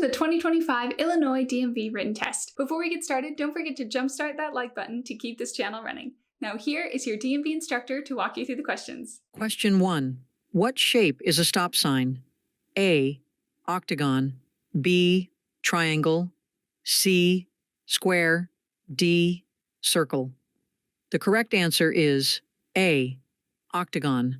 the 2025 Illinois DMV written test. Before we get started, don't forget to jumpstart that like button to keep this channel running. Now here is your DMV instructor to walk you through the questions. Question 1. What shape is a stop sign? A. Octagon. B. Triangle. C. Square. D. Circle. The correct answer is A. Octagon.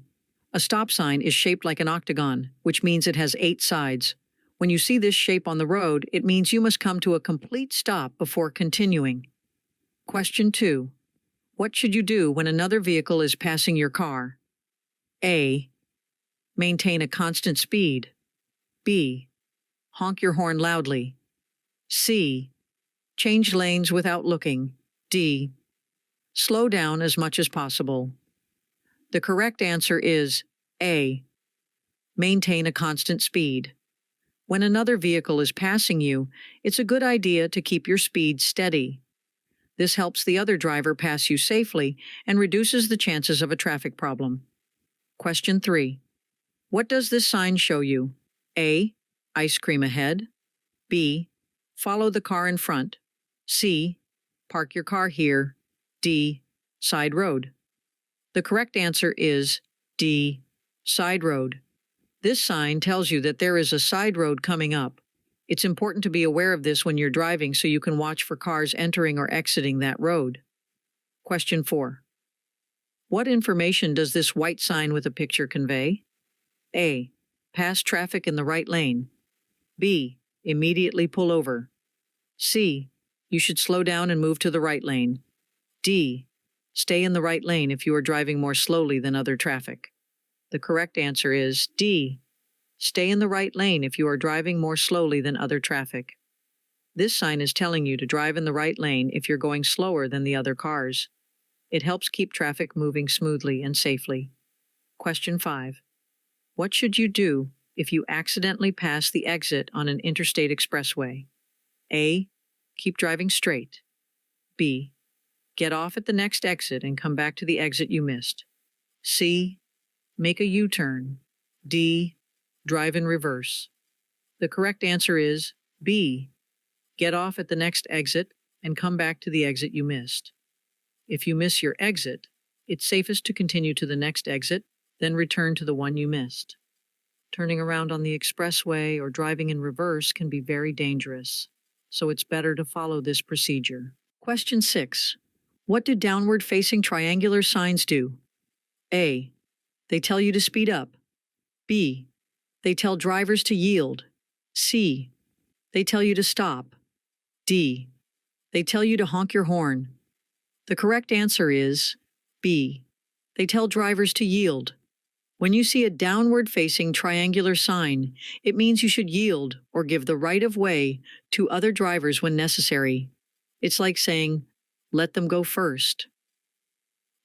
A stop sign is shaped like an octagon, which means it has 8 sides. When you see this shape on the road, it means you must come to a complete stop before continuing. Question 2. What should you do when another vehicle is passing your car? A. Maintain a constant speed. B. Honk your horn loudly. C. Change lanes without looking. D. Slow down as much as possible. The correct answer is A. Maintain a constant speed. When another vehicle is passing you, it's a good idea to keep your speed steady. This helps the other driver pass you safely and reduces the chances of a traffic problem. Question 3. What does this sign show you? A. Ice cream ahead. B. Follow the car in front. C. Park your car here. D. Side road. The correct answer is D. Side road. This sign tells you that there is a side road coming up. It's important to be aware of this when you're driving so you can watch for cars entering or exiting that road. Question 4. What information does this white sign with a picture convey? A. Pass traffic in the right lane. B. Immediately pull over. C. You should slow down and move to the right lane. D. Stay in the right lane if you are driving more slowly than other traffic. The correct answer is D. Stay in the right lane if you are driving more slowly than other traffic. This sign is telling you to drive in the right lane if you're going slower than the other cars. It helps keep traffic moving smoothly and safely. Question 5. What should you do if you accidentally pass the exit on an interstate expressway? A. Keep driving straight. B. Get off at the next exit and come back to the exit you missed. C. Make a U-turn. D. Drive in reverse. The correct answer is B. Get off at the next exit and come back to the exit you missed. If you miss your exit, it's safest to continue to the next exit, then return to the one you missed. Turning around on the expressway or driving in reverse can be very dangerous, so it's better to follow this procedure. Question 6. What do downward-facing triangular signs do? A. They tell you to speed up. B. They tell drivers to yield. C. They tell you to stop. D. They tell you to honk your horn. The correct answer is B. They tell drivers to yield. When you see a downward-facing triangular sign, it means you should yield or give the right of way to other drivers when necessary. It's like saying, let them go first.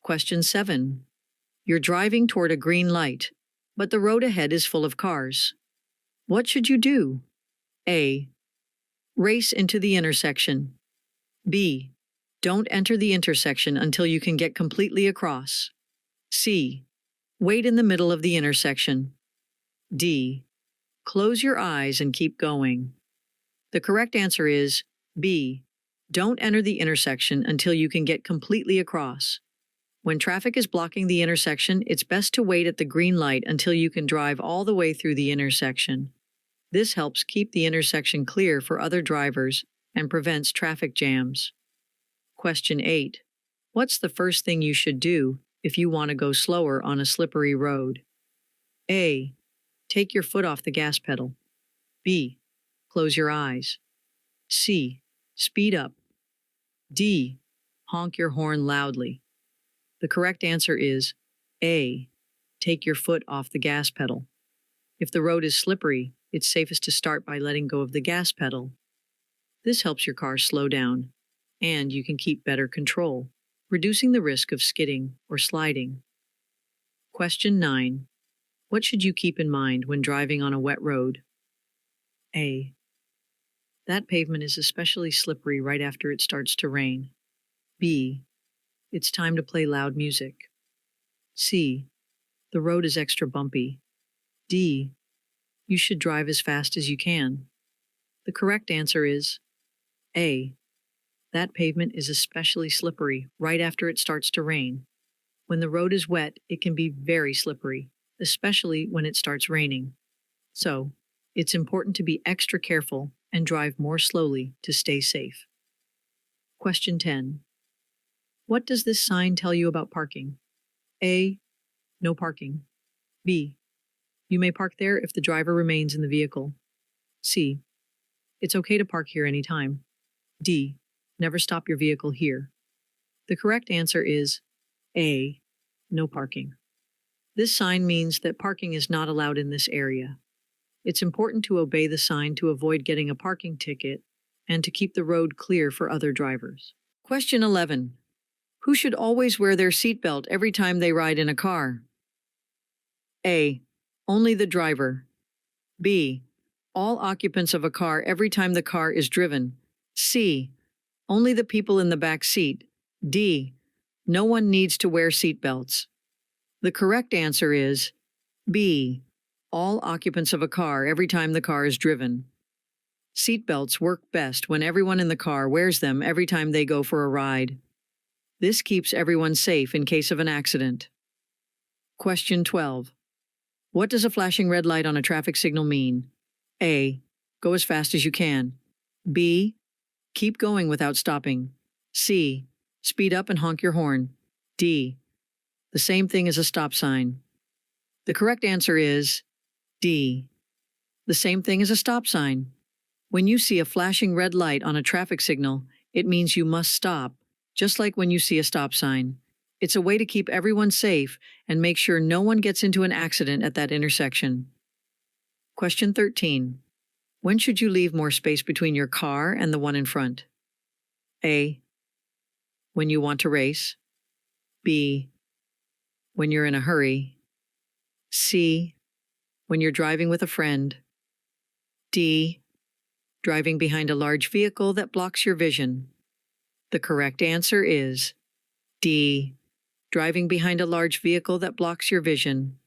Question 7. You're driving toward a green light, but the road ahead is full of cars. What should you do? A. Race into the intersection. B. Don't enter the intersection until you can get completely across. C. Wait in the middle of the intersection. D. Close your eyes and keep going. The correct answer is B. Don't enter the intersection until you can get completely across. When traffic is blocking the intersection, it's best to wait at the green light until you can drive all the way through the intersection. This helps keep the intersection clear for other drivers and prevents traffic jams. Question 8. What's the first thing you should do if you want to go slower on a slippery road? A. Take your foot off the gas pedal. B. Close your eyes. C. Speed up. D. Honk your horn loudly. The correct answer is A. Take your foot off the gas pedal. If the road is slippery, it's safest to start by letting go of the gas pedal. This helps your car slow down, and you can keep better control, reducing the risk of skidding or sliding. Question 9. What should you keep in mind when driving on a wet road? A. That pavement is especially slippery right after it starts to rain. B. It's time to play loud music. C. The road is extra bumpy. D. You should drive as fast as you can. The correct answer is A. That pavement is especially slippery right after it starts to rain. When the road is wet, it can be very slippery, especially when it starts raining. So, it's important to be extra careful and drive more slowly to stay safe. Question 10. What does this sign tell you about parking? A. No parking. B. You may park there if the driver remains in the vehicle. C. It's okay to park here anytime. D. Never stop your vehicle here. The correct answer is A. No parking. This sign means that parking is not allowed in this area. It's important to obey the sign to avoid getting a parking ticket and to keep the road clear for other drivers. Question 11. Who should always wear their seatbelt every time they ride in a car? A. Only the driver. B. All occupants of a car every time the car is driven. C. Only the people in the back seat. D. No one needs to wear seatbelts. The correct answer is B. All occupants of a car every time the car is driven. Seatbelts work best when everyone in the car wears them every time they go for a ride. This keeps everyone safe in case of an accident. Question 12. What does a flashing red light on a traffic signal mean? A. Go as fast as you can. B. Keep going without stopping. C. Speed up and honk your horn. D. The same thing as a stop sign. The correct answer is D. The same thing as a stop sign. When you see a flashing red light on a traffic signal, it means you must stop, just like when you see a stop sign. It's a way to keep everyone safe and make sure no one gets into an accident at that intersection. Question 13. When should you leave more space between your car and the one in front? A. When you want to race. B. When you're in a hurry. C. When you're driving with a friend. D. Driving behind a large vehicle that blocks your vision. The correct answer is D. Driving behind a large vehicle that blocks your vision.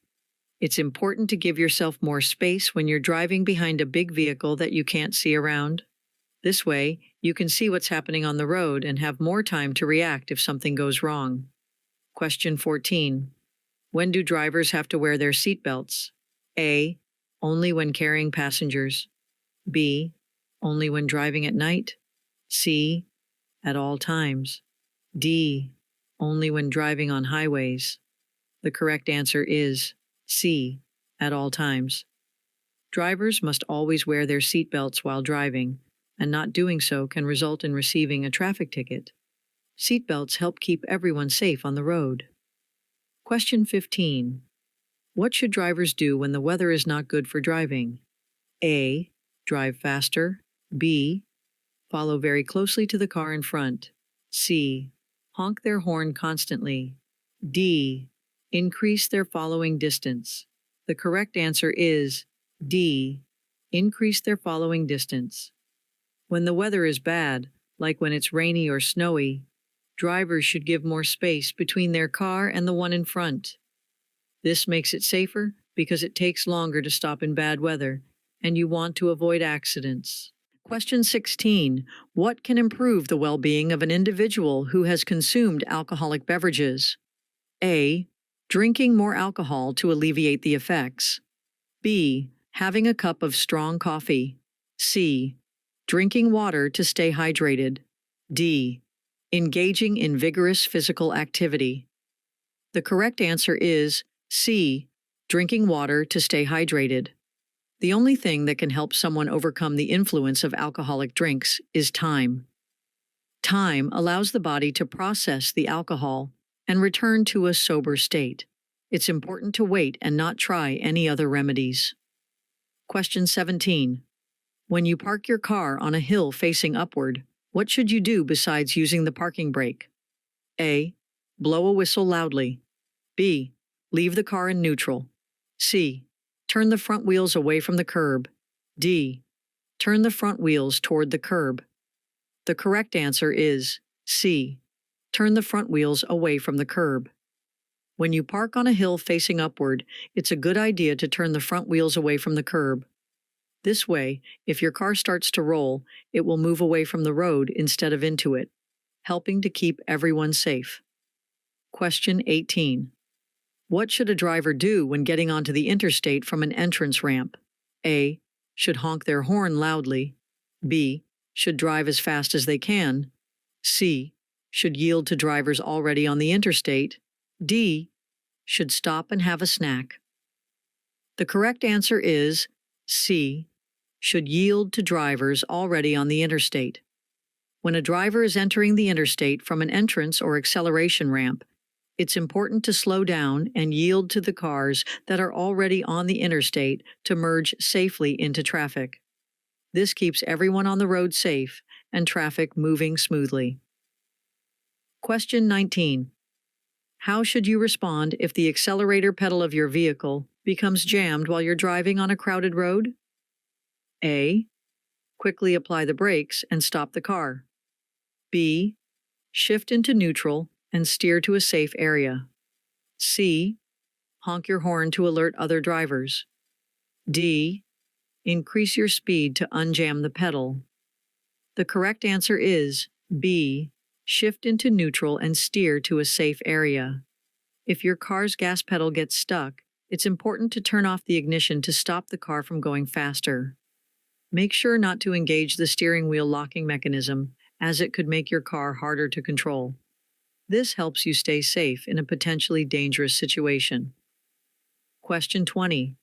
It's important to give yourself more space when you're driving behind a big vehicle that you can't see around. This way, you can see what's happening on the road and have more time to react if something goes wrong. Question 14. When do drivers have to wear their seatbelts? A. Only when carrying passengers. B. Only when driving at night. C. At all times. D. Only when driving on highways. The correct answer is C. At all times. Drivers must always wear their seatbelts while driving, and not doing so can result in receiving a traffic ticket. Seatbelts help keep everyone safe on the road. Question 15. What should drivers do when the weather is not good for driving? A. Drive faster. B. Follow very closely to the car in front. C. Honk their horn constantly. D. Increase their following distance. The correct answer is D. Increase their following distance. When the weather is bad, like when it's rainy or snowy, drivers should give more space between their car and the one in front. This makes it safer because it takes longer to stop in bad weather, and you want to avoid accidents. Question 16. What can improve the well-being of an individual who has consumed alcoholic beverages? A. Drinking more alcohol to alleviate the effects. B. Having a cup of strong coffee. C. Drinking water to stay hydrated. D. Engaging in vigorous physical activity. The correct answer is C. Drinking water to stay hydrated. The only thing that can help someone overcome the influence of alcoholic drinks is time. Time allows the body to process the alcohol and return to a sober state. It's important to wait and not try any other remedies. Question 17. When you park your car on a hill facing upward, what should you do besides using the parking brake? A. Blow a whistle loudly. B. Leave the car in neutral. C. Turn the front wheels away from the curb. D. Turn the front wheels toward the curb. The correct answer is C. Turn the front wheels away from the curb. When you park on a hill facing upward, it's a good idea to turn the front wheels away from the curb. This way, if your car starts to roll, it will move away from the road instead of into it, helping to keep everyone safe. Question 18. What should a driver do when getting onto the interstate from an entrance ramp? A. Should honk their horn loudly. B. Should drive as fast as they can. C. Should yield to drivers already on the interstate. D. Should stop and have a snack. The correct answer is C. Should yield to drivers already on the interstate. When a driver is entering the interstate from an entrance or acceleration ramp, it's important to slow down and yield to the cars that are already on the interstate to merge safely into traffic. This keeps everyone on the road safe and traffic moving smoothly. Question 19. How should you respond if the accelerator pedal of your vehicle becomes jammed while you're driving on a crowded road? A. Quickly apply the brakes and stop the car. B. Shift into neutral and steer to a safe area. C. Honk your horn to alert other drivers. D. Increase your speed to unjam the pedal. The correct answer is B. Shift into neutral and steer to a safe area. If your car's gas pedal gets stuck, it's important to turn off the ignition to stop the car from going faster. Make sure not to engage the steering wheel locking mechanism, as it could make your car harder to control. This helps you stay safe in a potentially dangerous situation. Question 20.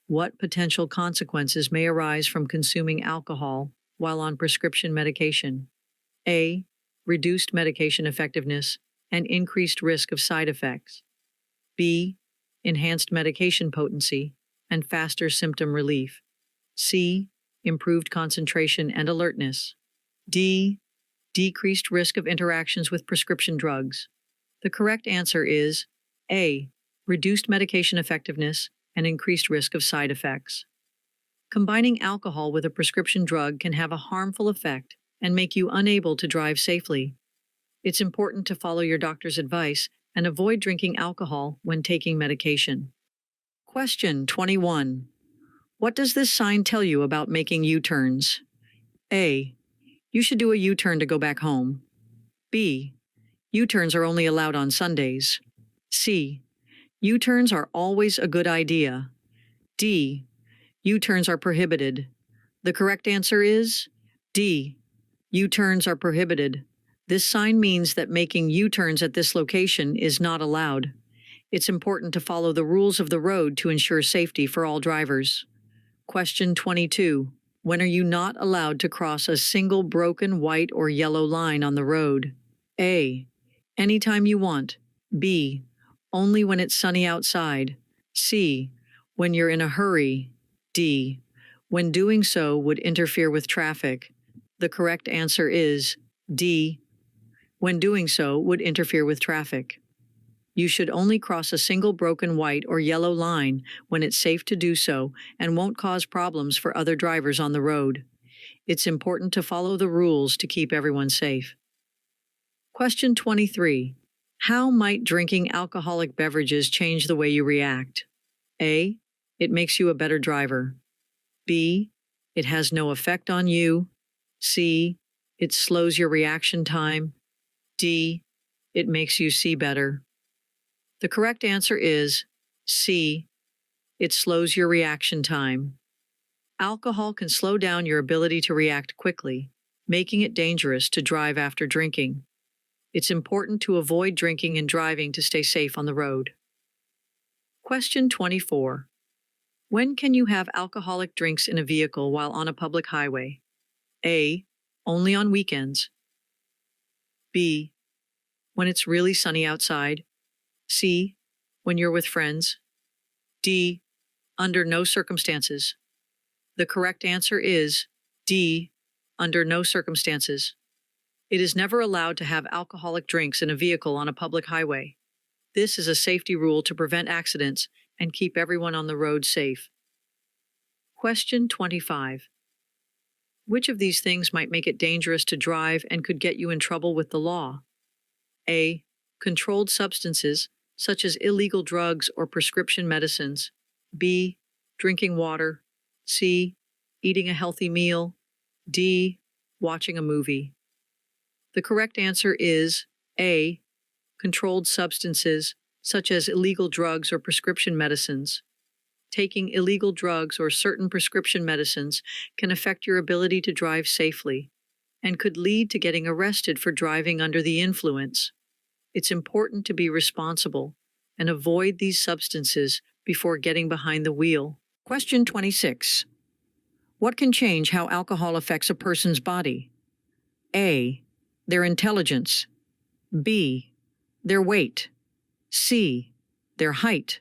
What potential consequences may arise from consuming alcohol while on prescription medication? A. Reduced medication effectiveness and increased risk of side effects. B. Enhanced medication potency and faster symptom relief. C. Improved concentration and alertness. D. Decreased risk of interactions with prescription drugs. The correct answer is A. Reduced medication effectiveness and increased risk of side effects. Combining alcohol with a prescription drug can have a harmful effect and make you unable to drive safely. It's important to follow your doctor's advice and avoid drinking alcohol when taking medication. Question 21. What does this sign tell you about making U-turns? A. You should do a U-turn to go back home. B. U-turns are only allowed on Sundays. C. U-turns are always a good idea. D. U-turns are prohibited. The correct answer is D. U-turns are prohibited. This sign means that making U-turns at this location is not allowed. It's important to follow the rules of the road to ensure safety for all drivers. Question 22. When are you not allowed to cross a single broken white or yellow line on the road? A. Anytime you want. B. Only when it's sunny outside. C. When you're in a hurry. D. When doing so would interfere with traffic. The correct answer is D. When doing so would interfere with traffic. You should only cross a single broken white or yellow line when it's safe to do so and won't cause problems for other drivers on the road. It's important to follow the rules to keep everyone safe. Question 23. How might drinking alcoholic beverages change the way you react? A. It makes you a better driver. B. It has no effect on you. C. It slows your reaction time. D. It makes you see better. The correct answer is C. It slows your reaction time. Alcohol can slow down your ability to react quickly, making it dangerous to drive after drinking. It's important to avoid drinking and driving to stay safe on the road. Question 24. When can you have alcoholic drinks in a vehicle while on a public highway? A. Only on weekends. B. When it's really sunny outside. C. When you're with friends. D. Under no circumstances. The correct answer is D. Under no circumstances. It is never allowed to have alcoholic drinks in a vehicle on a public highway. This is a safety rule to prevent accidents and keep everyone on the road safe. Question 25. Which of these things might make it dangerous to drive and could get you in trouble with the law? A. Controlled substances, such as illegal drugs or prescription medicines. B. Drinking water. C. eating a healthy meal, D. Watching a movie. The correct answer is A. Controlled substances, such as illegal drugs or prescription medicines. Taking illegal drugs or certain prescription medicines can affect your ability to drive safely and could lead to getting arrested for driving under the influence. It's important to be responsible and avoid these substances before getting behind the wheel. Question 26. What can change how alcohol affects a person's body? A. Their intelligence. B. Their weight. C. Their height.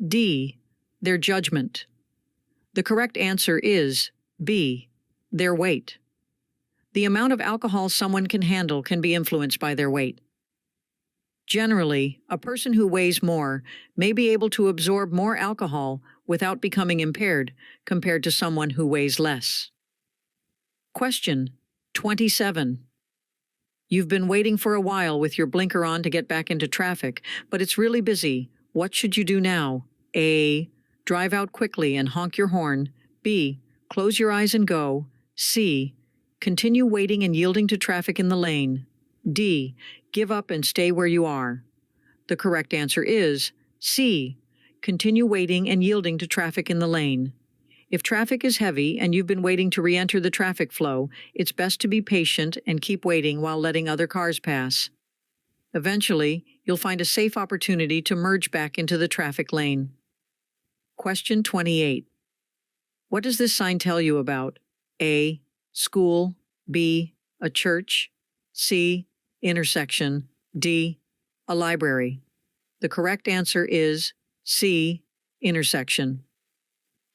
D. Their judgment. The correct answer is B. Their weight. The amount of alcohol someone can handle can be influenced by their weight. Generally, a person who weighs more may be able to absorb more alcohol without becoming impaired compared to someone who weighs less. Question 27. You've been waiting for a while with your blinker on to get back into traffic, but it's really busy. What should you do now? A. Drive out quickly and honk your horn. B. Close your eyes and go. C. Continue waiting and yielding to traffic in the lane. D. Give up and stay where you are. The correct answer is C. Continue waiting and yielding to traffic in the lane. If traffic is heavy and you've been waiting to re-enter the traffic flow, it's best to be patient and keep waiting while letting other cars pass. Eventually, you'll find a safe opportunity to merge back into the traffic lane. Question 28. What does this sign tell you about? A. School. B. A church. C. Intersection. D. A library. The correct answer is C. Intersection.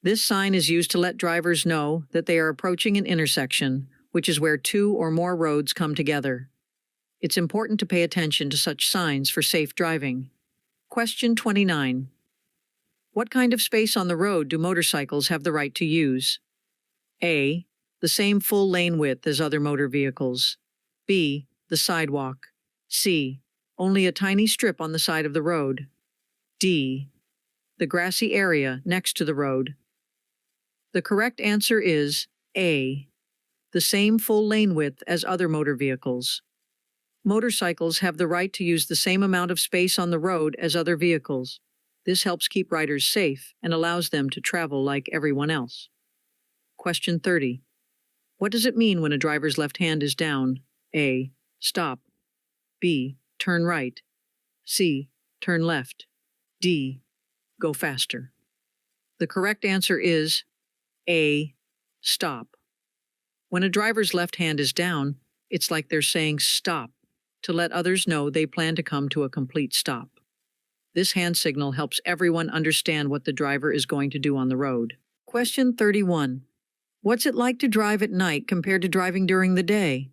This sign is used to let drivers know that they are approaching an intersection, which is where two or more roads come together. It's important to pay attention to such signs for safe driving. Question 29. What kind of space on the road do motorcycles have the right to use? A. The same full lane width as other motor vehicles. B. The sidewalk. C. Only a tiny strip on the side of the road. D. The grassy area next to the road. The correct answer is A. The same full lane width as other motor vehicles. Motorcycles have the right to use the same amount of space on the road as other vehicles. This helps keep riders safe and allows them to travel like everyone else. Question 30. What does it mean when a driver's left hand is down? A. Stop. B. Turn right. C. Turn left. D. Go faster. The correct answer is A. Stop. When a driver's left hand is down, it's like they're saying stop to let others know they plan to come to a complete stop. This hand signal helps everyone understand what the driver is going to do on the road. Question 31. What's it like to drive at night compared to driving during the day?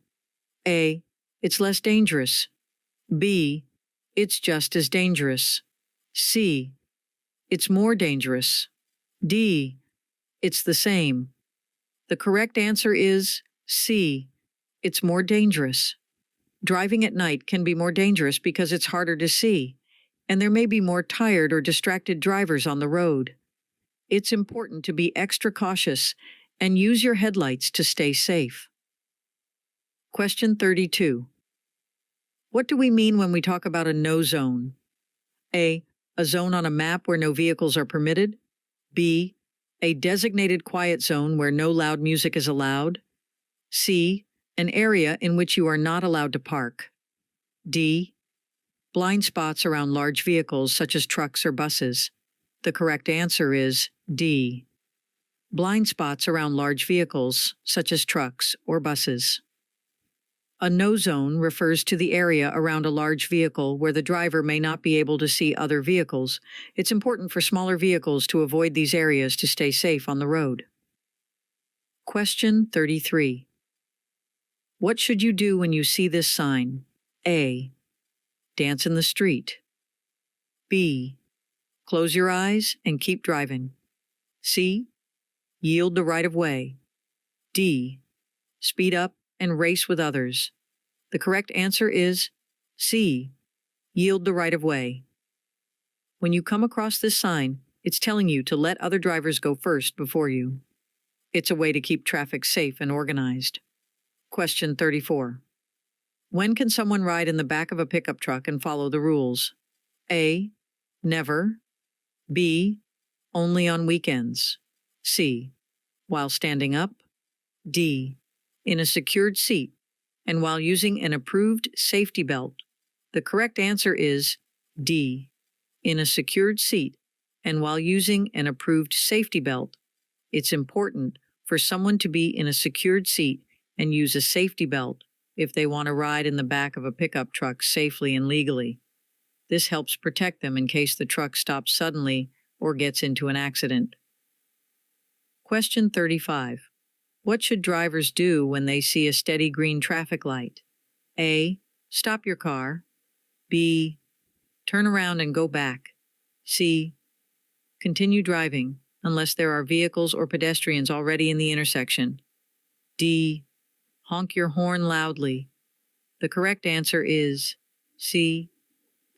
A. It's less dangerous. B. It's just as dangerous. C. It's more dangerous. D. It's the same. The correct answer is C. It's more dangerous. Driving at night can be more dangerous because it's harder to see, and there may be more tired or distracted drivers on the road. It's important to be extra cautious and use your headlights to stay safe. Question 32. What do we mean when we talk about a no zone? A zone on a map where no vehicles are permitted. B. A designated quiet zone where no loud music is allowed. C. An area in which you are not allowed to park. D. Blind spots around large vehicles such as trucks or buses. The correct answer is D. Blind spots around large vehicles such as trucks or buses. A no zone refers to the area around a large vehicle where the driver may not be able to see other vehicles. It's important for smaller vehicles to avoid these areas to stay safe on the road. Question 33. What should you do when you see this sign? A. Dance in the street. B. Close your eyes and keep driving. C. Yield the right of way. D. Speed up and race with others. The correct answer is C. Yield the right of way. When you come across this sign, it's telling you to let other drivers go first before you. It's a way to keep traffic safe and organized. Question 34. When can someone ride in the back of a pickup truck and follow the rules? A. Never. B. Only on weekends. C. While standing up. D. In a secured seat and while using an approved safety belt. The correct answer is D. In a secured seat and while using an approved safety belt. It's important for someone to be in a secured seat and use a safety belt if they want to ride in the back of a pickup truck safely and legally. This helps protect them in case the truck stops suddenly or gets into an accident. Question 35. What should drivers do when they see a steady green traffic light? A. Stop your car. B. Turn around and go back. C. Continue driving unless there are vehicles or pedestrians already in the intersection. D. Honk your horn loudly. The correct answer is C.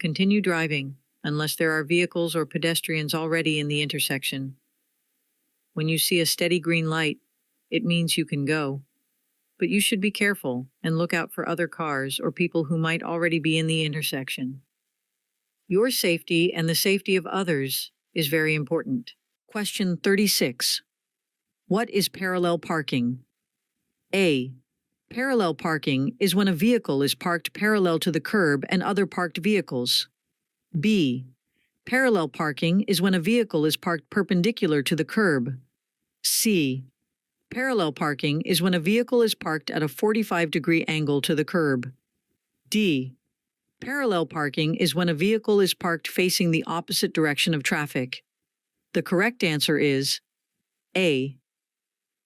Continue driving unless there are vehicles or pedestrians already in the intersection. When you see a steady green light, it means you can go. But you should be careful and look out for other cars or people who might already be in the intersection. Your safety and the safety of others is very important. Question 36. What is parallel parking? A. Parallel parking is when a vehicle is parked parallel to the curb and other parked vehicles. B. Parallel parking is when a vehicle is parked perpendicular to the curb. C. Parallel parking is when a vehicle is parked at a 45-degree angle to the curb. D. Parallel parking is when a vehicle is parked facing the opposite direction of traffic. The correct answer is A.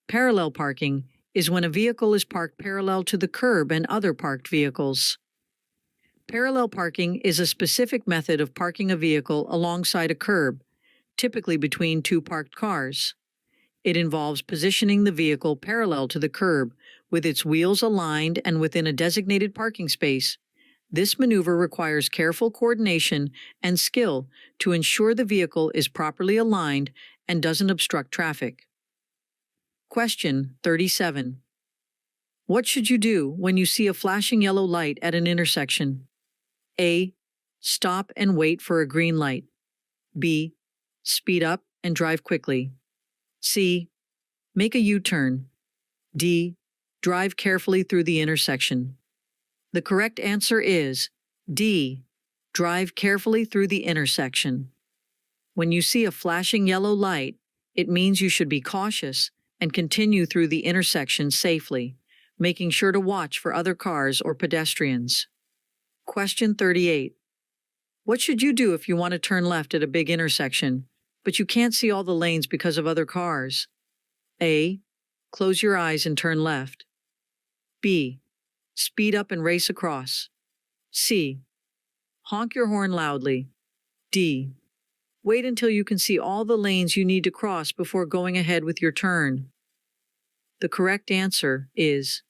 Parallel parking is when a vehicle is parked parallel to the curb and other parked vehicles. Parallel parking is a specific method of parking a vehicle alongside a curb, typically between two parked cars. It involves positioning the vehicle parallel to the curb with its wheels aligned and within a designated parking space. This maneuver requires careful coordination and skill to ensure the vehicle is properly aligned and doesn't obstruct traffic. Question 37. What should you do when you see a flashing yellow light at an intersection? A. Stop and wait for a green light. B. Speed up and drive quickly. C. Make a U-turn. D. Drive carefully through the intersection. The correct answer is D. Drive carefully through the intersection. When you see a flashing yellow light, it means you should be cautious and continue through the intersection safely, making sure to watch for other cars or pedestrians. Question 38. What should you do if you want to turn left at a big intersection, but you can't see all the lanes because of other cars? A. Close your eyes and turn left. B. Speed up and race across. C. Honk your horn loudly. D. Wait until you can see all the lanes you need to cross before going ahead with your turn. The correct answer is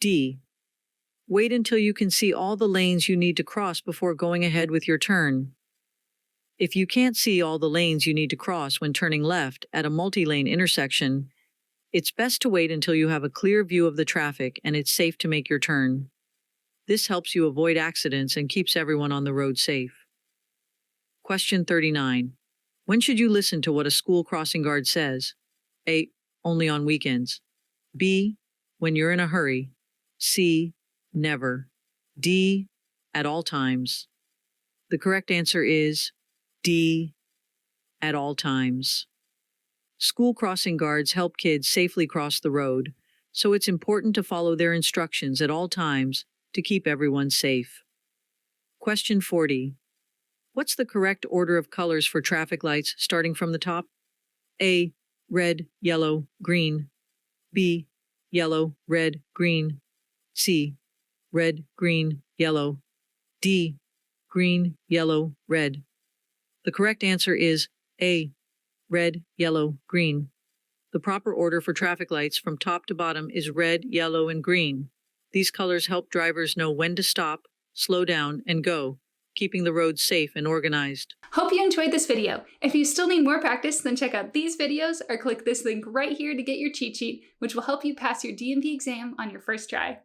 D. Wait until you can see all the lanes you need to cross before going ahead with your turn. If you can't see all the lanes you need to cross when turning left at a multi-lane intersection, it's best to wait until you have a clear view of the traffic and it's safe to make your turn. This helps you avoid accidents and keeps everyone on the road safe. Question 39. When should you listen to what a school crossing guard says? A. Only on weekends. B. When you're in a hurry. C. Never. D. At all times. The correct answer is D. At all times. School crossing guards help kids safely cross the road, so it's important to follow their instructions at all times to keep everyone safe. Question 40. What's the correct order of colors for traffic lights starting from the top? A. Red, yellow, green. B. Yellow, red, green. C. Red, green, yellow. D. Green, yellow, red. The correct answer is A. Red, yellow, green. The proper order for traffic lights from top to bottom is red, yellow, and green. These colors help drivers know when to stop, slow down, and go, keeping the roads safe and organized. Hope you enjoyed this video. If you still need more practice, then check out these videos or click this link right here to get your cheat sheet, which will help you pass your DMV exam on your first try.